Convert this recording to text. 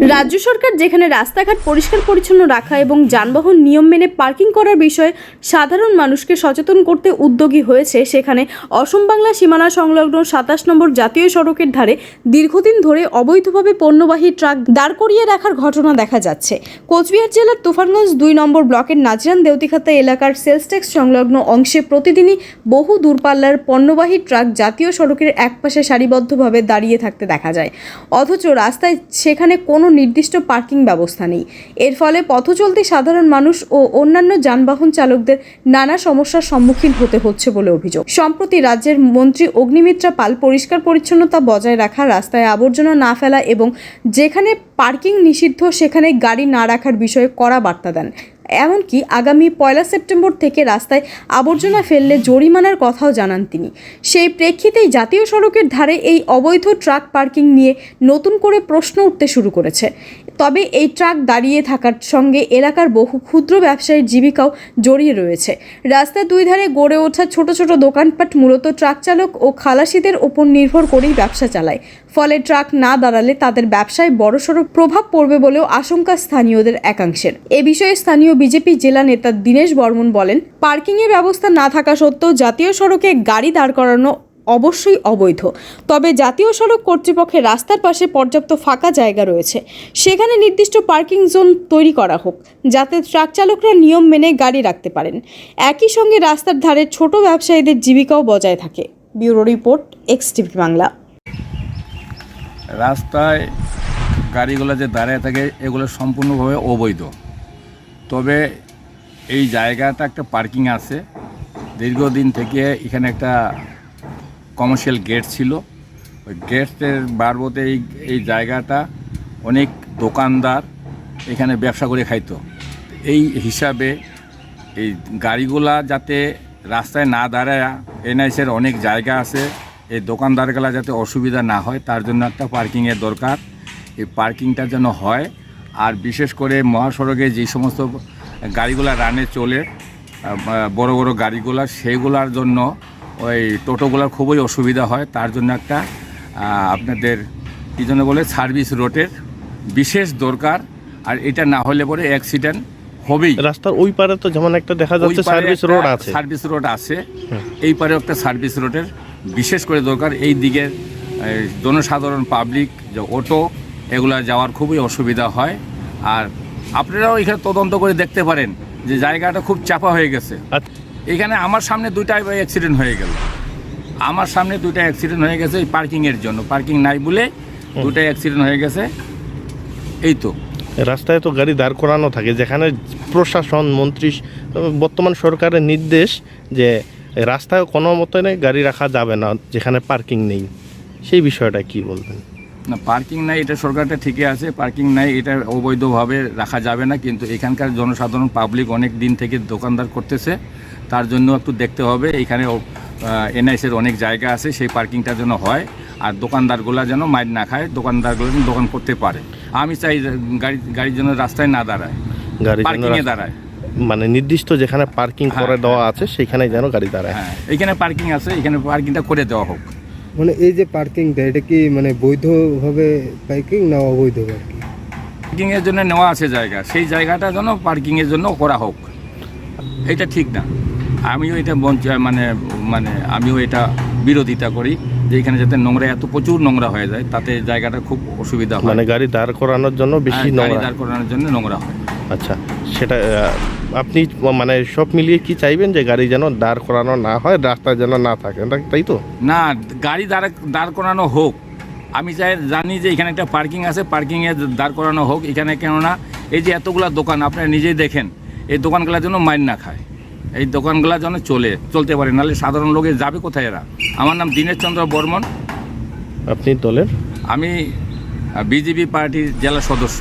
রাজ্য সরকার যেখানে রাস্তাঘাট পরিষ্কার পরিচ্ছন্ন রাখা এবং যানবাহন নিয়ম মেনে পার্কিং করার বিষয়ে সাধারণ মানুষকে সচেতন করতে উদ্যোগী হয়েছে, সেখানে অসম বাংলা সীমানা সংলগ্ন ২৭ নম্বর জাতীয় সড়কের ধারে দীর্ঘদিন ধরে অবৈধভাবে পণ্যবাহী ট্রাক দাঁড় করিয়ে রাখার ঘটনা দেখা যাচ্ছে। কোচবিহার জেলার তুফানগঞ্জ ২ নম্বর ব্লকের নাজিরান দেউতিখাতা এলাকার সেলস ট্যাক্স সংলগ্ন অংশে প্রতিদিনই বহু দূরপাল্লার পণ্যবাহী ট্রাক জাতীয় সড়কের একপাশে সারিবদ্ধভাবে দাঁড়িয়ে থাকতে দেখা যায়, অথচ রাস্তায় সেখানে কোনো নির্দিষ্ট পার্কিং ব্যবস্থা নেই। এর ফলে পথচলতি সাধারণ মানুষ ও অন্যান্য যানবাহন চালকদের নানা সমস্যার সম্মুখীন হতে হচ্ছে বলে অভিযোগ। সম্প্রতি রাজ্যের মন্ত্রী অগ্নিমিত্রা পাল পরিষ্কার পরিচ্ছন্নতা বজায় রাখা, রাস্তায় আবর্জনা না ফেলা এবং যেখানে পার্কিং নিষিদ্ধ সেখানে গাড়ি না রাখার বিষয়ে কড়া বার্তা দেন। এমনকি আগামী ১ সেপ্টেম্বর থেকে রাস্তায় আবর্জনা ফেললে জরিমানার কথাও জানান তিনি। সেই প্রেক্ষিতেই জাতীয় সড়কের ধারে এই অবৈধ ট্রাক পার্কিং নিয়ে নতুন করে প্রশ্ন উঠতে শুরু করেছে। তবে এই ট্রাক দাঁড়িয়ে থাকার সঙ্গে এলাকার বহু ক্ষুদ্র ব্যবসায়ীর জীবিকাও জড়িয়ে রয়েছে। রাস্তার দুই ধারে গড়ে ওঠা ছোট ছোট দোকানপাট মূলত ট্রাক চালক ও খালাসিদের ওপর নির্ভর করেই ব্যবসা চালায়। ফলে ট্রাক না দাঁড়ালে তাদের ব্যবসায় বড়সড় প্রভাব পড়বে বলেও আশঙ্কা স্থানীয়দের একাংশের। এ বিষয়ে স্থানীয় বিজেপি জেলা নেতা দীনেশ বর্মন বলেন, পার্কিংয়ের ব্যবস্থা না থাকা সত্ত্বেও জাতীয় সড়কে গাড়ি দাঁড় করানো অবশ্যই অবৈধ। তবে জাতীয় সড়ক কর্তৃপক্ষের রাস্তার পাশে পর্যাপ্ত ফাঁকা জায়গা রয়েছে, সেখানে নির্দিষ্ট পার্কিং জোন তৈরি করা হোক, যাতে ট্রাক চালকরা নিয়ম মেনে গাড়ি রাখতে পারেন। একই সঙ্গে রাস্তার ধারে ছোট ব্যবসায়ীদের জীবিকাও বজায় থাকে। Bureau report, XTV Bangla. রাস্তায় গাড়িগুলো যে দাঁড়িয়ে থাকে এগুলো সম্পূর্ণভাবে অবৈধ। তবে এই জায়গাটা একটা পার্কিং আছে, দীর্ঘদিন থেকে এখানে একটা কমার্শিয়াল গেট ছিল। ওই গেটের বারবতে এই জায়গাটা অনেক দোকানদার এখানে ব্যবসা করে খাইতো। এই হিসাবে এই গাড়িগুলা যাতে রাস্তায় না দাঁড়ায়, এনআইসির অনেক জায়গা আছে, এই দোকানদারগুলা যাতে অসুবিধা না হয় তার জন্য একটা পার্কিংয়ের দরকার। এই পার্কিংটা যেন হয়। আর বিশেষ করে মহাসড়কে যে সমস্ত গাড়িগুলা রানে চলে, বড় বড় গাড়িগুলা, সেইগুলার জন্য ওই টোটোগুলার খুবই অসুবিধা হয়। তার জন্য একটা আপনাদের কী জন্য বলে সার্ভিস রোডের বিশেষ দরকার। আর এটা না হলে পরে অ্যাক্সিডেন্ট হবেই। রাস্তার ওই পারে তো যেমন একটা দেখা যাচ্ছে সার্ভিস রোড আছে, সার্ভিস রোড আছে, এই পারে একটা সার্ভিস রোডের বিশেষ করে দরকার। এই দিকের জনসাধারণ পাবলিক যে অটো এগুলা যাওয়ার খুবই অসুবিধা হয়। আর আপনারাও এখানে তদন্ত করে দেখতে পারেন যে জায়গাটা খুব চাপা হয়ে গেছে। এখানে আমার সামনে দুইটা অ্যাক্সিডেন্ট হয়ে গেল, আমার সামনে দুইটা অ্যাক্সিডেন্ট হয়ে গেছে এই পার্কিংয়ের জন্য। পার্কিং নাই বলে দুইটা অ্যাক্সিডেন্ট হয়ে গেছে। এই তো রাস্তায় তো গাড়ি দাঁড় করানো থাকে, যেখানে প্রশাসন মন্ত্রী বর্তমান সরকারের নির্দেশ যে রাস্তায় কোনো মতনে গাড়ি রাখা যাবে না যেখানে পার্কিং নেই, সেই বিষয়টা কি বলবেন? না, পার্কিং নাই এটা সরকারটা ঠিকই আছে, পার্কিং নাই এটা অবৈধভাবে রাখা যাবে না। কিন্তু এখানকার জনসাধারণ পাবলিক অনেক দিন থেকে দোকানদার করতেছে, তার জন্য একটু দেখতে হবে। এখানে এনআইসির অনেক জায়গা আছে, সেই পার্কিংটা যেন হয়। আর দোকানদারগুলো যেন মাইর না খায়, দোকানদারগুলো যেন দোকান করতে পারে। আমি চাই গাড়ির জন্য রাস্তায় না দাঁড়ায়, পার্কিংয়ে দাঁড়ায়। মানে নির্দিষ্ট যেখানে পার্কিং করে দেওয়া আছে সেখানে যেন গাড়ি দাঁড়ায়। হ্যাঁ, এখানে পার্কিং আছে, এখানে পার্কিংটা করে দেওয়া হোক। মানে এই যে পার্কিংটা, এটা কি মানে বৈধভাবে পার্কিং না অবৈধ পার্কিং? পার্কিংয়ের জন্য নেওয়া আছে জায়গা, সেই জায়গাটা যেন পার্কিংয়ের জন্য করা হোক। এটা ঠিক না। আমিও এটা আমিও এটা বিরোধিতা করি যে এখানে যাতে নোংরা, এত প্রচুর নোংরা হয়ে যায়, তাতে জায়গাটা খুব অসুবিধা হয়। মানে গাড়ি দাঁড় করানোর জন্য বেশি গাড়ি দাঁড় করানোর জন্য নোংরা হয়। আচ্ছা, সেটা আপনি মানে সব মিলিয়ে কি চাইবেন যে গাড়ি যেন দাঁড় করানো না হয়, রাস্তা যেন না থাকে, তাই তো? না, গাড়ি দাঁড় করানো হোক। আমি জানি যে এখানে একটা পার্কিং আছে, পার্কিংয়ে দাঁড় করানো হোক এখানে। কেননা এই যে এতগুলা দোকান আপনারা নিজেই দেখেন, এই দোকানগুলোর জন্য মাইর না খায়, এই দোকানগুলো যেন চলতে পারে, নাহলে সাধারণ লোকে যাবে কোথায় এরা? আমার নাম দীনেশ চন্দ্র বর্মন। আপনি দলের? আমি বিজেপি পার্টির জেলা সদস্য।